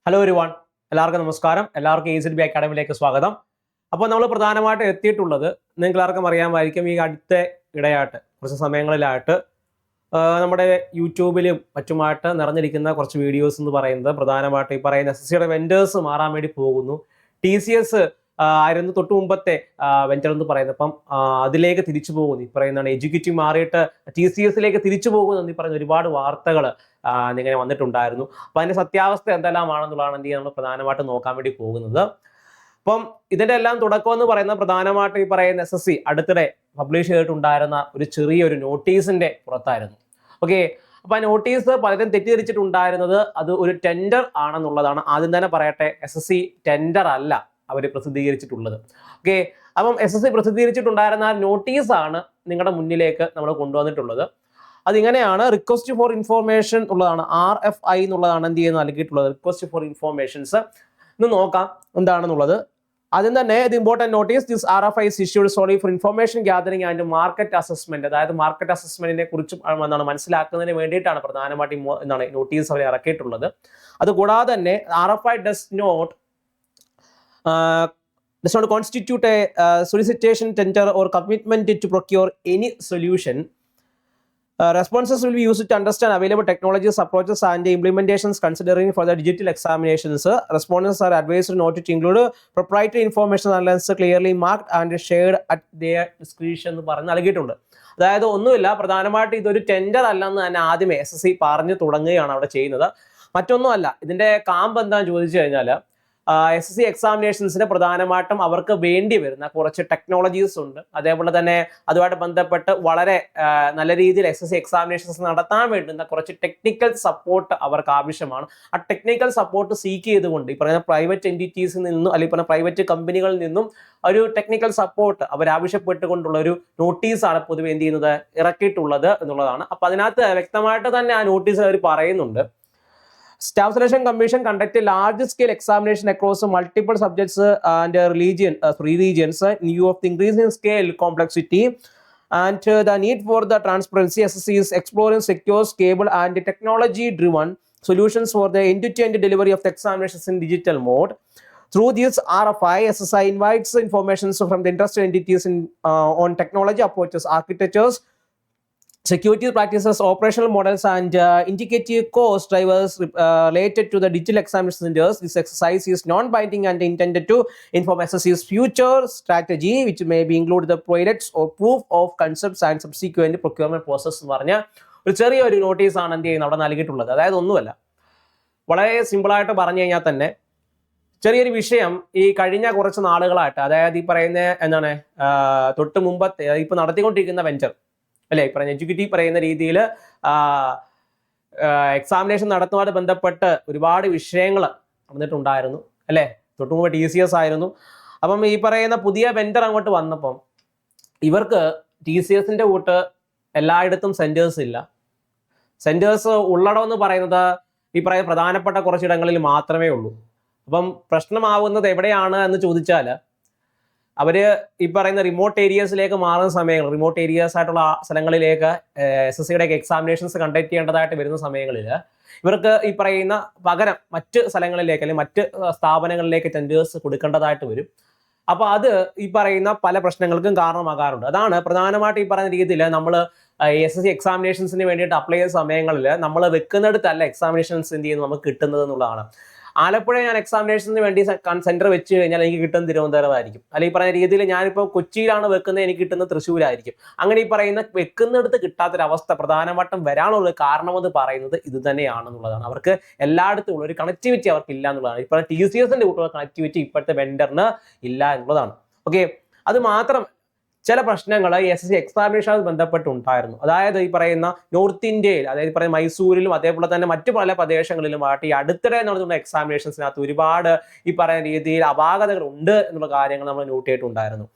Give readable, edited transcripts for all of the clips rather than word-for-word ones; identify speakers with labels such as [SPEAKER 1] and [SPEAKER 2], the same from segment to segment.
[SPEAKER 1] Hello everyone, എല്ലാവർക്കും നമസ്കാരം. എല്ലാവർക്കും AZB അക്കാഡമിയിലേക്ക് സ്വാഗതം. അപ്പോൾ നമ്മൾ പ്രധാനമായിട്ട് എത്തിയിട്ടുള്ളത് നിങ്ങൾക്ക് എല്ലാവർക്കും അറിയാമായിരിക്കും, ഈ അടുത്ത ഇടയായിട്ട് കുറച്ച് സമയങ്ങളിലായിട്ട് നമ്മുടെ യൂട്യൂബിലും മറ്റുമായിട്ട് നിറഞ്ഞിരിക്കുന്ന കുറച്ച് വീഡിയോസ് എന്ന് പറയുന്നത് പ്രധാനമായിട്ട് ഈ പറയുന്ന SSCയുടെ വെൻഡേഴ്സ് മാറാൻ വേണ്ടി പോകുന്നു. TCS ആയിരുന്നു തൊട്ട് മുമ്പത്തെ വെഞ്ചർ എന്ന് പറയുന്നത്. അപ്പം അതിലേക്ക് തിരിച്ചു പോകുന്നു. ഈ പറയുന്നതാണ് എഡ്യൂക്കേറ്റീവ് മാറിയിട്ട് TCSലേക്ക് തിരിച്ചു പോകുന്നു ഈ പറയുന്ന ഒരുപാട് വാർത്തകൾ ഇങ്ങനെ വന്നിട്ടുണ്ടായിരുന്നു. അപ്പം അതിന്റെ സത്യാവസ്ഥ എന്തെല്ലാമാണെന്നുള്ളതാണ് നമ്മൾ പ്രധാനമായിട്ട് നോക്കാൻ വേണ്ടി പോകുന്നത്. അപ്പം ഇതിന്റെ എല്ലാം തുടക്കം എന്ന് പറയുന്നത് പ്രധാനമായിട്ട് ഈ പറയുന്ന SSC അടുത്തിടെ പബ്ലിഷ് ചെയ്തിട്ടുണ്ടായിരുന്ന ഒരു ചെറിയൊരു നോട്ടീസിന്റെ പുറത്തായിരുന്നു. ഓക്കെ, അപ്പൊ ആ നോട്ടീസ് പലരും തെറ്റിദ്ധരിച്ചിട്ടുണ്ടായിരുന്നത് അത് ഒരു ടെൻഡർ ആണെന്നുള്ളതാണ്. ആദ്യം തന്നെ പറയട്ടെ, SSC ടെൻഡർ അല്ല അവർ പ്രസിദ്ധീകരിച്ചിട്ടുള്ളത്. ഓക്കെ, അപ്പം SSC പ്രസിദ്ധീകരിച്ചിട്ടുണ്ടായിരുന്ന ആ നോട്ടീസാണ് നിങ്ങളുടെ മുന്നിലേക്ക് നമ്മൾ കൊണ്ടുവന്നിട്ടുള്ളത്. അതിങ്ങനെയാണ്, റിക്വസ്റ്റ് ഫോർ ഇൻഫോർമേഷൻ ഉള്ളതാണ്, RFI എന്നുള്ളതാണ് എന്ത് ചെയ്യുന്നത് നൽകിയിട്ടുള്ളത്, റിക്വസ്റ്റ് ഫോർ ഇൻഫോർമേഷൻസ്. ഇന്ന് നോക്കാം എന്താണെന്നുള്ളത്. ആദ്യം തന്നെ ഇത് important notice, this RFI is issued solely for information gathering and market assessment. അതായത് മാർക്കറ്റ് അസസ്മെന്റിനെ കുറിച്ച് എന്താണ് മനസ്സിലാക്കുന്നതിന് വേണ്ടിയിട്ടാണ് പ്രധാനമായിട്ട് എന്താണ് നോട്ടീസ് അവർ ഇറക്കിയിട്ടുള്ളത്. അതുകൂടാതെ തന്നെ RFI does not constitute a solicitation, tender or commitment to procure any solution. Responses will be used to understand available technologies, approaches and implementations considering for the digital examinations. Respondents are advised not to include proprietary information unless clearly marked and shared at their discretion എന്ന് പറഞ്ഞ് നൽകിയിട്ടുണ്ട്. അതായത് ഒന്നുമില്ല, പ്രധാനമായിട്ട് ഇതൊരു tender അല്ലെന്ന് തന്നെ ആദ്യമേ SSC പറഞ്ഞു തുടങ്ങുകയാണ് അവിടെ ചെയ്യുന്നത്. മറ്റൊന്നുമല്ല, ഇതിന്റെ കാമ്പ് എന്താണെന്ന് ചോദിച്ചു കഴിഞ്ഞാൽ SSC എക്സാമിനേഷൻസിന് പ്രധാനമായിട്ടും അവർക്ക് വേണ്ടി വരുന്ന കുറച്ച് ടെക്നോളജീസ് ഉണ്ട്. അതേപോലെ തന്നെ അതുമായിട്ട് ബന്ധപ്പെട്ട് വളരെ നല്ല രീതിയിൽ SSC എക്സാമിനേഷൻസ് നടത്താൻ വേണ്ടുന്ന കുറച്ച് ടെക്നിക്കൽ സപ്പോർട്ട് അവർക്ക് ആവശ്യമാണ്. ആ ടെക്നിക്കൽ സപ്പോർട്ട് സീക്ക് ചെയ്തുകൊണ്ട് ഈ പറയുന്ന പ്രൈവറ്റ് എൻറ്റിറ്റീസിൽ നിന്നും അല്ലെങ്കിൽ പറയുന്ന പ്രൈവറ്റ് കമ്പനികളിൽ നിന്നും ഒരു ടെക്നിക്കൽ സപ്പോർട്ട് അവർ ആവശ്യപ്പെട്ടുകൊണ്ടുള്ള ഒരു നോട്ടീസാണ് പൊതുവെ എന്ത് ചെയ്യുന്നത് ഇറക്കിയിട്ടുള്ളത് എന്നുള്ളതാണ്. അപ്പൊ അതിനകത്ത് വ്യക്തമായിട്ട് തന്നെ ആ നോട്ടീസ് അവർ പറയുന്നുണ്ട്, Staff Selection Commission conduct a large-scale examination across multiple subjects and regions in view of the increasing scale complexity and the need for the transparency. SSC is exploring secure, scalable, and technology-driven solutions for the end-to-end delivery of the examinations in digital mode. Through this RFI, SSI invites information from the interested entities on technology approaches, architectures, security practices, operational models, and indicative cost drivers related to the digital examination centers. This exercise is non-binding and intended to inform SSC's future strategy, which may be include the pilots or proof of concepts and subsequent procurement process എന്ന് പറഞ്ഞ ഒരു ചെറിയൊരു നോട്ടീസാണ് എന്ത് ചെയ്യുന്നത് അവിടെ നൽകിയിട്ടുള്ളത്. അതായത് ഒന്നുമല്ല, വളരെ സിമ്പിളായിട്ട് പറഞ്ഞു കഴിഞ്ഞാൽ തന്നെ ചെറിയൊരു വിഷയം ഈ കഴിഞ്ഞ കുറച്ച് നാളുകളായിട്ട്, അതായത് ഈ പറയുന്ന എന്താണ് തൊട്ട് മുമ്പത്തെ ഇപ്പൊ നടത്തിക്കൊണ്ടിരിക്കുന്ന വെഞ്ചർ അല്ലെ, ഈ പറയുന്ന എഡ്യൂക്കേറ്റീവ് പറയുന്ന രീതിയിൽ എക്സാമിനേഷൻ നടത്തുന്നതുമായി ബന്ധപ്പെട്ട് ഒരുപാട് വിഷയങ്ങൾ നടന്നിട്ടുണ്ടായിരുന്നു അല്ലേ. തൊട്ടുമുമ്പ് TCS ആയിരുന്നു. അപ്പം ഈ പറയുന്ന പുതിയ വെൻഡർ അങ്ങോട്ട് വന്നപ്പം ഇവർക്ക് TCSന്റെ കൂട്ട് എല്ലായിടത്തും സെന്റേഴ്സ് ഇല്ല. സെന്റേഴ്സ് ഉള്ളടം എന്ന് പറയുന്നത് ഈ പറയുന്ന പ്രധാനപ്പെട്ട കുറച്ചിടങ്ങളിൽ മാത്രമേ ഉള്ളൂ. അപ്പം പ്രശ്നമാവുന്നത് എവിടെയാണ് എന്ന് ചോദിച്ചാൽ, അവര് ഈ പറയുന്ന റിമോട്ട് ഏരിയസിലേക്ക് മാറുന്ന സമയങ്ങൾ, റിമോട്ട് ഏരിയസ് ആയിട്ടുള്ള സ്ഥലങ്ങളിലേക്ക് SSCയുടെ എക്സാമിനേഷൻസ് കണ്ടക്ട് ചെയ്യേണ്ടതായിട്ട് വരുന്ന സമയങ്ങളിൽ ഇവർക്ക് ഈ പറയുന്ന പകരം മറ്റ് സ്ഥലങ്ങളിലേക്ക് അല്ലെങ്കിൽ മറ്റ് സ്ഥാപനങ്ങളിലേക്ക് ടെൻഡേഴ്സ് കൊടുക്കേണ്ടതായിട്ട് വരും. അപ്പൊ അത് ഈ പറയുന്ന പല പ്രശ്നങ്ങൾക്കും കാരണമാകാറുണ്ട്. അതാണ് പ്രധാനമായിട്ട് ഈ പറയുന്ന രീതിയിൽ നമ്മൾ SSC എക്സാമിനേഷൻസിന് വേണ്ടിയിട്ട് അപ്ലൈ ചെയ്യുന്ന സമയങ്ങളിൽ നമ്മൾ വെക്കുന്നിടത്തല്ല എക്സാമിനേഷൻസ് എന്ത് ചെയ്യുന്നത് നമുക്ക് കിട്ടുന്നത് എന്നുള്ളതാണ്. ആലപ്പുഴ ഞാൻ എക്സാമിനേഷന് വേണ്ടി സെന്റർ വെച്ച് കഴിഞ്ഞാൽ എനിക്ക് കിട്ടുന്നത് തിരുവനന്തപുരമായിരിക്കും. അല്ലെങ്കിൽ ഈ പറയുന്ന രീതിയിൽ ഞാനിപ്പോൾ കൊച്ചിയിലാണ് വെക്കുന്നത്, എനിക്ക് കിട്ടുന്നത് തൃശ്ശൂരായിരിക്കും. അങ്ങനെ ഈ പറയുന്ന വെക്കുന്നിടത്ത് കിട്ടാത്തൊരവസ്ഥ പ്രധാനമായിട്ടും വരാനുള്ള കാരണമെന്ന് പറയുന്നത് ഇത് തന്നെയാണെന്നുള്ളതാണ്. അവർക്ക് എല്ലായിടത്തും ഉള്ള ഒരു കണക്ടിവിറ്റി അവർക്ക് ഇല്ല എന്നുള്ളതാണ്. ഇപ്പോൾ TCSന്റെ കൂട്ടുള്ള കണക്ടിവിറ്റി ഇപ്പോഴത്തെ വെൻഡറിന് ഇല്ല എന്നുള്ളതാണ്. ഓക്കെ, അത് മാത്രം ചില പ്രശ്നങ്ങൾ SSC എക്സാമിനേഷനുമായി ബന്ധപ്പെട്ടുണ്ടായിരുന്നു. അതായത് ഈ പറയുന്ന നോർത്ത് ഇന്ത്യയിൽ, അതായത് പറയുന്ന മൈസൂരിലും അതേപോലെ തന്നെ മറ്റു പല പ്രദേശങ്ങളിലുമായിട്ട് ഈ അടുത്തിടെ നടത്തുന്ന എക്സാമിനേഷൻസിനകത്ത് ഒരുപാട് ഈ പറയുന്ന രീതിയിൽ അപാകതകൾ ഉണ്ട് എന്നുള്ള കാര്യങ്ങൾ നമ്മൾ നോട്ട് ചെയ്തിട്ടുണ്ടായിരുന്നു.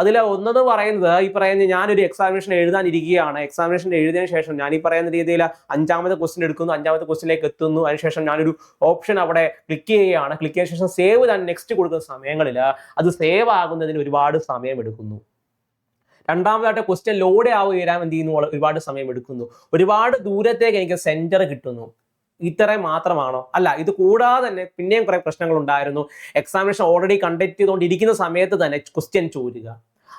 [SPEAKER 1] അതിൽ ഒന്നെന്ന് പറയുന്നത് ഈ പറയുന്ന ഞാനൊരു എക്സാമിനേഷൻ എഴുതാനിരിക്കുകയാണ്. എക്സാമിനേഷൻ എഴുതിയതിനു ശേഷം ഞാൻ ഈ പറയുന്ന രീതിയിൽ 5ാമത്തെ ക്വസ്റ്റ്യൻ എടുക്കുന്നു, 5ാമത്തെ ക്വസ്റ്റ്യനിലേക്ക് എത്തുന്നു. അതിനുശേഷം ഞാനൊരു ഓപ്ഷൻ അവിടെ ക്ലിക്ക് ചെയ്യുകയാണ്. ക്ലിക്ക് ചെയ്ത ശേഷം സേവ് തന്നെ നെക്സ്റ്റ് കൊടുക്കുന്ന സമയങ്ങളിൽ അത് സേവ് ആകുന്നതിന് ഒരുപാട് സമയം എടുക്കുന്നു. രണ്ടാമതായിട്ട് ക്വസ്റ്റ്യൻ ലോഡ് ആവുകയാൻ എന്ത് ചെയ്യുന്നു, ഒരുപാട് സമയം എടുക്കുന്നു. ഒരുപാട് ദൂരത്തേക്ക് എനിക്ക് സെന്റർ കിട്ടുന്നു. ഇത്രയും മാത്രമാണോ? അല്ല, ഇത് കൂടാതെ തന്നെ പിന്നെയും കുറെ പ്രശ്നങ്ങൾ ഉണ്ടായിരുന്നു. എക്സാമിനേഷൻ ഓൾറെഡി കണ്ടക്ട് ചെയ്തുകൊണ്ടിരിക്കുന്ന സമയത്ത് തന്നെ ക്വസ്റ്റ്യൻ ചോരുക,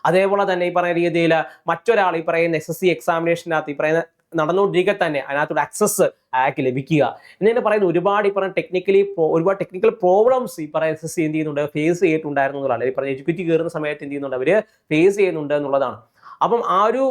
[SPEAKER 1] അതേപോലെ തന്നെ ഈ പറയുന്ന രീതിയിൽ മറ്റൊരാൾ ഈ പറയുന്ന SSC എക്സാമിനേഷനകത്ത് ഈ പറയുന്ന നടന്നുകൊണ്ടിരിക്കെ തന്നെ അതിനകത്തൊരു ആക്സസ് അയാൾക്ക് ലഭിക്കുക എന്നിങ്ങനെ പറയുന്ന ഒരുപാട് ഈ പറയുന്ന ഒരുപാട് ടെക്നിക്കൽ പ്രോബ്ലംസ് ഈ പറയുന്ന SSC എന്ത് ചെയ്യുന്നുണ്ട്, ഫേസ് ചെയ്തിട്ടുണ്ടായിരുന്നു എന്നുള്ളതാണ്. ഈ പറയുന്ന എക്സിക്യൂട്ടീവ് കയറുന്ന സമയത്ത് എന്ത് ചെയ്യുന്നുണ്ട്, അവര് ഫേസ് ചെയ്യുന്നുണ്ട് എന്നുള്ളതാണ്. അപ്പം ആ ഒരു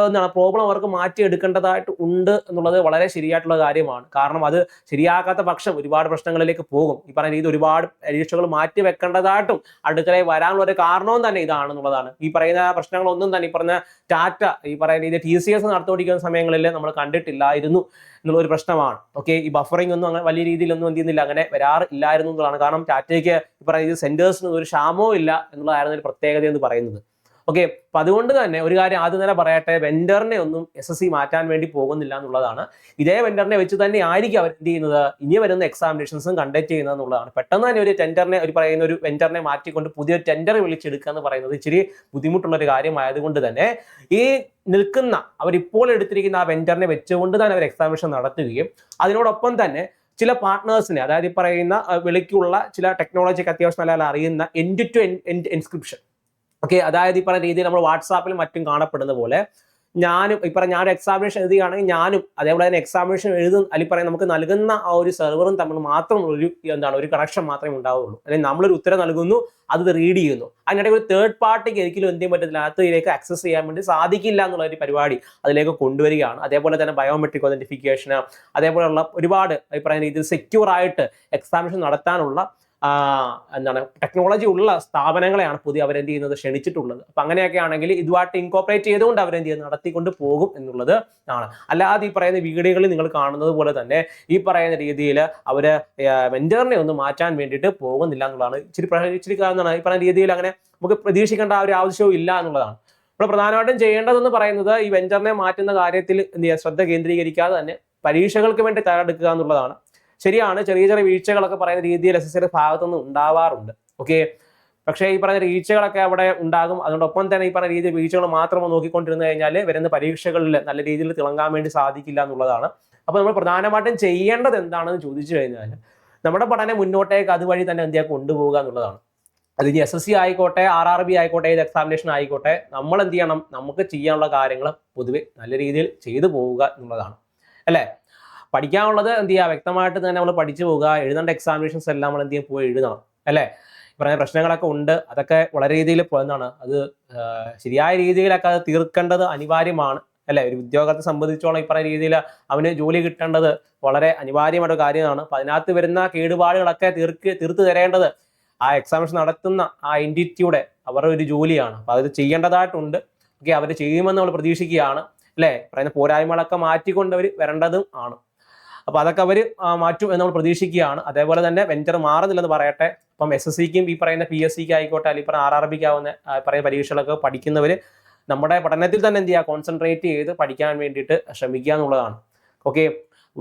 [SPEAKER 1] എന്താണ് പ്രോബ്ലം അവർക്ക് മാറ്റിയെടുക്കേണ്ടതായിട്ട് ഉണ്ട് എന്നുള്ളത് വളരെ ശരിയായിട്ടുള്ള കാര്യമാണ്. കാരണം അത് ശരിയാക്കാത്ത പക്ഷം ഒരുപാട് പ്രശ്നങ്ങളിലേക്ക് പോകും. ഈ പറയുന്ന രീതി ഒരുപാട് പരീക്ഷകൾ മാറ്റി വെക്കേണ്ടതായിട്ടും അടുക്കളയിൽ വരാനുള്ള ഒരു കാരണവും തന്നെ ഇതാണെന്നുള്ളതാണ്. ഈ പറയുന്ന പ്രശ്നങ്ങളൊന്നും തന്നെ ഈ പറഞ്ഞ ടാറ്റ ഈ പറയുന്ന രീതി TCS നടത്തിക്കൊണ്ടിരിക്കുന്ന സമയങ്ങളിൽ നമ്മൾ കണ്ടിട്ടില്ലായിരുന്നു എന്നുള്ള ഒരു പ്രശ്നമാണ്. ഓക്കെ, ഈ ബഫറിംഗ് ഒന്നും അങ്ങനെ വലിയ രീതിയിലൊന്നും എന്ത് ചെയ്യുന്നില്ല, അങ്ങനെ വരാറില്ലായിരുന്നു എന്നുള്ളതാണ്. കാരണം ടാറ്റയ്ക്ക് ഈ പറയുന്ന സെന്റേഴ്സിന് ഒരു ക്ഷാമവും ഇല്ല എന്നുള്ളതായിരുന്നു ഒരു പ്രത്യേകത എന്ന് പറയുന്നത്. ഓക്കെ, അപ്പൊ അതുകൊണ്ട് തന്നെ ഒരു കാര്യം ആദ്യം തന്നെ പറയട്ടെ, വെൻഡറിനെ ഒന്നും SSC മാറ്റാൻ വേണ്ടി പോകുന്നില്ല എന്നുള്ളതാണ്. ഇതേ വെൻഡറിനെ വെച്ച് തന്നെ ആയിരിക്കും അവർ എന്ത് ചെയ്യുന്നത്, ഇനി വരുന്ന എക്സാമിനേഷൻസും കണ്ടക്ട് ചെയ്യുന്നത് എന്നുള്ളതാണ്. പെട്ടെന്ന് തന്നെ ഒരു ടെൻഡറിനെ ഒരു വെൻഡറിനെ മാറ്റിക്കൊണ്ട് പുതിയൊരു ടെൻഡർ വിളിച്ചെടുക്കുക എന്ന് പറയുന്നത് ഇച്ചിരി ബുദ്ധിമുട്ടുള്ള ഒരു കാര്യമായതുകൊണ്ട് തന്നെ ഈ നിൽക്കുന്ന അവരിപ്പോൾ എടുത്തിരിക്കുന്ന ആ വെൻഡറിനെ വെച്ചുകൊണ്ട് തന്നെ അവർ എക്സാമിനേഷൻ നടത്തുകയും അതിനോടൊപ്പം തന്നെ ചില പാർട്ട്നേഴ്സിനെ, അതായത് ഈ പറയുന്ന വിളിക്കുള്ള ചില ടെക്നോളജിക്ക് അത്യാവശ്യം നല്ല അറിയുന്ന end to end encryption, okay, അതായത് ഈ പറയുന്ന രീതിയിൽ നമ്മൾ വാട്സാപ്പിലും മറ്റും കാണപ്പെടുന്ന പോലെ ഞാനും ഞാനൊരു എക്സാമിനേഷൻ എഴുതുകയാണെങ്കിൽ ഞാനും അതേപോലെ തന്നെ എക്സാമിനേഷൻ അല്ലെങ്കിൽ പറയാം നമുക്ക് നൽകുന്ന ആ ഒരു സെർവറും തമ്മിൽ മാത്രം ഒരു കണക്ഷൻ മാത്രമേ ഉണ്ടാവുള്ളൂ. അല്ലെങ്കിൽ നമ്മളൊരു ഉത്തരം നൽകുന്നു, അത് റീഡ് ചെയ്യുന്നു, അതിനിടയിൽ ഒരു തേർഡ് പാർട്ടിക്ക് ഒരിക്കലും എന്ത് ചെയ്യാൻ പറ്റത്തില്ല, അതിലേക്ക് ആക്സസ് ചെയ്യാൻ വേണ്ടി സാധിക്കില്ല എന്നുള്ള ഒരു പരിപാടി അതിലേക്ക് കൊണ്ടുവരികയാണ്. അതേപോലെ തന്നെ ബയോമെട്രിക് ഒതന്റിഫിക്കേഷൻ, അതേപോലെയുള്ള ഒരുപാട് ഈ പറയുന്ന രീതിയിൽ സെക്യൂർ ആയിട്ട് എക്സാമിനേഷൻ നടത്താനുള്ള ടെക്നോളജി ഉള്ള സ്ഥാപനങ്ങളെയാണ് പുതിയ അവരെന്ത് ചെയ്യുന്നത്, ക്ഷണിച്ചിട്ടുള്ളത്. അപ്പൊ അങ്ങനെയൊക്കെ ആണെങ്കിൽ ഇതുമായിട്ട് ഇൻകോപ്പറേറ്റ് ചെയ്തുകൊണ്ട് അവരെന്ത് ചെയ്യുന്നത്, നടത്തിക്കൊണ്ട് പോകും എന്നുള്ളത് ആണ്. അല്ലാതെ ഈ പറയുന്ന വീഡിയോകളിൽ നിങ്ങൾ കാണുന്നത് പോലെ തന്നെ ഈ പറയുന്ന രീതിയിൽ അവര് വെൻഡറിനെ ഒന്ന് മാറ്റാൻ വേണ്ടിയിട്ട് പോകുന്നില്ല എന്നുള്ളതാണ്. ഇച്ചിരി ഈ പറയുന്ന രീതിയിൽ അങ്ങനെ നമുക്ക് പ്രതീക്ഷിക്കേണ്ട ആ ഒരു ആവശ്യവും ഇല്ല എന്നുള്ളതാണ്. അപ്പോൾ പ്രധാനമായിട്ടും ചെയ്യേണ്ടതെന്ന് പറയുന്നത് ഈ വെൻഡറിനെ മാറ്റുന്ന കാര്യത്തിൽ എന്ത് ചെയ്യുക, ശ്രദ്ധ കേന്ദ്രീകരിക്കാതെ തന്നെ പരീക്ഷകൾക്ക് വേണ്ടി തയ്യാറെടുക്കുക എന്നുള്ളതാണ്. ശരിയാണ്, ചെറിയ ചെറിയ വീഴ്ചകളൊക്കെ പറയുന്ന രീതിയിൽ SSCയുടെ ഭാഗത്തുനിന്ന് ഉണ്ടാവാറുണ്ട്. ഓക്കെ, പക്ഷേ ഈ പറയുന്ന വീഴ്ചകളൊക്കെ അവിടെ ഉണ്ടാകും. അതോടൊപ്പം തന്നെ ഈ പറയുന്ന രീതിയിൽ വീഴ്ചകൾ മാത്രം നോക്കിക്കൊണ്ടിരുന്നു കഴിഞ്ഞാൽ വരുന്ന പരീക്ഷകളിൽ നല്ല രീതിയിൽ തിളങ്ങാൻ വേണ്ടി സാധിക്കില്ല എന്നുള്ളതാണ്. അപ്പോൾ നമ്മൾ പ്രധാനമായിട്ടും ചെയ്യേണ്ടത് എന്താണെന്ന് ചോദിച്ചു കഴിഞ്ഞാൽ നമ്മുടെ പഠനം മുന്നോട്ടേക്ക് അതുവഴി തന്നെ എന്ത് ചെയ്യുക, കൊണ്ടുപോകുക എന്നുള്ളതാണ്. അത് ഇനി SSC ആയിക്കോട്ടെ, RRB ആയിക്കോട്ടെ, ഏത് എക്സാമിനേഷൻ ആയിക്കോട്ടെ, നമ്മൾ എന്ത് ചെയ്യണം, നമുക്ക് ചെയ്യാനുള്ള കാര്യങ്ങൾ പൊതുവെ നല്ല രീതിയിൽ ചെയ്തു പോവുക എന്നുള്ളതാണ്, അല്ലേ? പഠിക്കാനുള്ളത് എന്ത് ചെയ്യുക, വ്യക്തമായിട്ട് തന്നെ നമ്മൾ പഠിച്ചു പോവുക. എഴുതേണ്ട എക്സാമിനേഷൻസ് എല്ലാം നമ്മൾ എന്ത് ചെയ്യും, പോയി എഴുതണം, അല്ലേ? പറയുന്ന പ്രശ്നങ്ങളൊക്കെ ഉണ്ട്, അതൊക്കെ വളരെ രീതിയിൽ അത് ശരിയായ രീതിയിലൊക്കെ അത് തീർക്കേണ്ടത് അനിവാര്യമാണ്, അല്ലെ? ഒരു ഉദ്യോഗത്തെ സംബന്ധിച്ചോളം ഈ പറയുന്ന രീതിയിൽ അവന് ജോലി കിട്ടേണ്ടത് വളരെ അനിവാര്യമായ കാര്യമാണ്. അപ്പൊ അതിനകത്ത് വരുന്ന കേടുപാടുകളൊക്കെ തീർത്തു തരേണ്ടത് ആ എക്സാമിനേഷൻ നടത്തുന്ന ആ എൻറ്റിറ്റിയുടെ അവരുടെ ഒരു ജോലിയാണ്. അപ്പൊ അത് ചെയ്യേണ്ടതായിട്ടുണ്ട്. ഓക്കെ, അവർ ചെയ്യുമെന്ന് നമ്മൾ പ്രതീക്ഷിക്കുകയാണ്, അല്ലെ? പറയുന്ന പോരായ്മകളൊക്കെ മാറ്റിക്കൊണ്ട് അവർ വരേണ്ടതും ആണ്. അപ്പൊ അതൊക്കെ അവർ മാറ്റും എന്ന് നമ്മൾ പ്രതീക്ഷിക്കുകയാണ്. അതേപോലെ തന്നെ വെൻഡർ മാറുന്നില്ലെന്ന് പറയട്ടെ. അപ്പം SSCക്കും ഈ പറയുന്ന PSCക്ക് ആയിക്കോട്ടെ, അല്ലെങ്കിൽ പറയുന്ന RRBക്ക് ആവുന്ന പറയുന്ന പരീക്ഷകളൊക്കെ പഠിക്കുന്നവർ നമ്മുടെ പഠനത്തിൽ തന്നെ എന്ത് ചെയ്യുക, കോൺസെൻട്രേറ്റ് ചെയ്ത് പഠിക്കാൻ വേണ്ടിയിട്ട് ശ്രമിക്കുക എന്നുള്ളതാണ്. ഓക്കെ,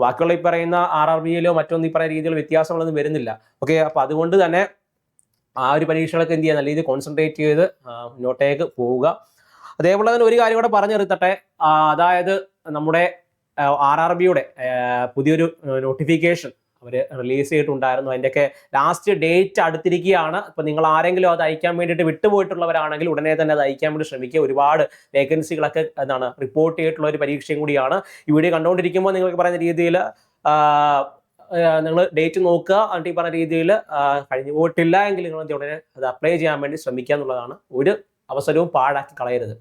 [SPEAKER 1] ബാക്കിയുള്ള ഈ പറയുന്ന RRBയിലോ മറ്റൊന്നും ഈ പറയുന്ന രീതിയിൽ വ്യത്യാസങ്ങളൊന്നും വരുന്നില്ല. ഓക്കെ, അപ്പൊ അതുകൊണ്ട് തന്നെ ആ ഒരു പരീക്ഷകളൊക്കെ എന്ത് ചെയ്യുക, നല്ല രീതിയിൽ കോൺസെൻട്രേറ്റ് ചെയ്ത് മുന്നോട്ടേക്ക് പോവുക. അതേപോലെ തന്നെ ഒരു കാര്യം കൂടെ പറഞ്ഞു നിർത്തട്ടെ, അതായത് നമ്മുടെ RRBയുടെ പുതിയൊരു നോട്ടിഫിക്കേഷൻ അവർ റിലീസ് ചെയ്തിട്ടുണ്ടായിരുന്നു. അതിൻ്റെയൊക്കെ ലാസ്റ്റ് ഡേറ്റ് അടുത്തിരിക്കുകയാണ്. ഇപ്പൊ നിങ്ങൾ ആരെങ്കിലും അത് അയക്കാൻ വേണ്ടിയിട്ട് വിട്ടുപോയിട്ടുള്ളവരാണെങ്കിൽ ഉടനെ തന്നെ അത് അയക്കാൻ വേണ്ടി ശ്രമിക്കുക. ഒരുപാട് വേക്കൻസികളൊക്കെ റിപ്പോർട്ട് ചെയ്തിട്ടുള്ള ഒരു പരീക്ഷയും കൂടിയാണ്. ഈ വീഡിയോ കണ്ടുകൊണ്ടിരിക്കുമ്പോൾ നിങ്ങൾക്ക് പറയുന്ന രീതിയിൽ നിങ്ങൾ ഡേറ്റ് നോക്കുക, എന്നിട്ട് ഈ പറഞ്ഞ രീതിയിൽ കഴിഞ്ഞു പോയിട്ടില്ല എങ്കിൽ നിങ്ങൾ ഉടനെ അത് അപ്ലൈ ചെയ്യാൻ വേണ്ടി ശ്രമിക്കുക എന്നുള്ളതാണ്. ഒരു അവസരവും പാഴാക്കി കളയരുത്.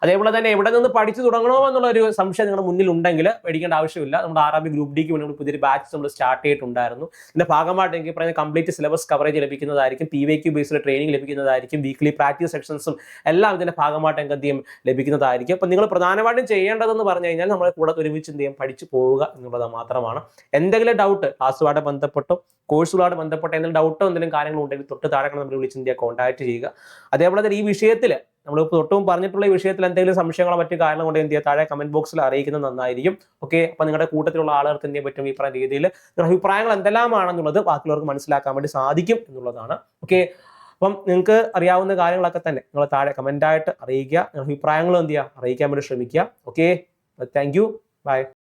[SPEAKER 1] അതേപോലെ തന്നെ എവിടെ നിന്ന് പഠിച്ചു തുടങ്ങണോ എന്നുള്ള ഒരു സംശയം നിങ്ങളുടെ മുന്നിൽ ഉണ്ടെങ്കിൽ പേടിക്കേണ്ട ആവശ്യമില്ല. നമ്മുടെ RRB ഗ്രൂപ്പ് ഡിക്ക് വേണ്ടി പുതിയൊരു ബാച്ച് നമ്മൾ സ്റ്റാർട്ട് ചെയ്തിട്ടുണ്ടായിരുന്നു. ഇതിന്റെ ഭാഗമായിട്ട് എനിക്ക് പറയുന്ന കംപ്ലീറ്റ് സിലബസ് കവറേജ് ലഭിക്കുന്നതായിരിക്കും, PYQ ബേസ്ഡ് ട്രെയിനിങ് ലഭിക്കുന്നതായിരിക്കും, വീക്ക്ലി പ്രാക്ടീസ് സെക്ഷൻസും എല്ലാം ഇതിന്റെ ഭാഗമായിട്ട് എന്ത് ചെയ്യും, ലഭിക്കുന്നതായിരിക്കും. അപ്പൊ നിങ്ങൾ പ്രധാനമായിട്ടും ചെയ്യേണ്ടതെന്ന് പറഞ്ഞു കഴിഞ്ഞാൽ നമ്മളെ കൂടെ ഒരുമിച്ച് എന്ത് ചെയ്യും, പഠിച്ചു പോവുക എന്നുള്ളത് മാത്രമാണ്. എന്തെങ്കിലും ഡൗട്ട് ക്ലാസ്സുമായിട്ട് ബന്ധപ്പെട്ടോ കോഴ്സുകളായിട്ട് ബന്ധപ്പെട്ട എന്തെങ്കിലും ഡൗട്ടോ എന്തെങ്കിലും കാര്യങ്ങളും ഉണ്ടെങ്കിൽ തൊട്ട് താഴെ നമ്മൾ വിളിച്ച് എന്ത് ചെയ്യുക, കോൺടാക്ട് ചെയ്യുക. അതേപോലെ തന്നെ ഈ വിഷയത്തിൽ നമ്മളിപ്പോൾ തൊട്ടും പറഞ്ഞിട്ടുള്ള ഈ വിഷയത്തിൽ എന്തെങ്കിലും സംശയങ്ങളോ മറ്റു കാര്യങ്ങൾ കൊണ്ട് എന്ത് ചെയ്യുക, താഴെ കമന്റ് ബോക്സിൽ അറിയിക്കുന്നത് നന്നായിരിക്കും. ഓക്കെ, അപ്പൊ നിങ്ങളുടെ കൂട്ടത്തിലുള്ള ആളുകൾക്ക് എന്ത് ചെയ്യാൻ പറ്റും, ഈ പറയുന്ന രീതിയിൽ നിങ്ങളുടെ അഭിപ്രായങ്ങൾ എന്തെല്ലാമാണെന്നുള്ളത് ബാക്കിയുള്ളവർക്ക് മനസ്സിലാക്കാൻ വേണ്ടി സാധിക്കും എന്നുള്ളതാണ്. ഓക്കെ, അപ്പം നിങ്ങൾക്ക് അറിയാവുന്ന കാര്യങ്ങളൊക്കെ തന്നെ നിങ്ങൾ താഴെ കമന്റ് ആയിട്ട് അറിയിക്കുക. നിങ്ങളുടെ അഭിപ്രായങ്ങളും എന്ത് ചെയ്യുക, അറിയിക്കാൻ വേണ്ടി ശ്രമിക്കുക. Okay, thank you, by.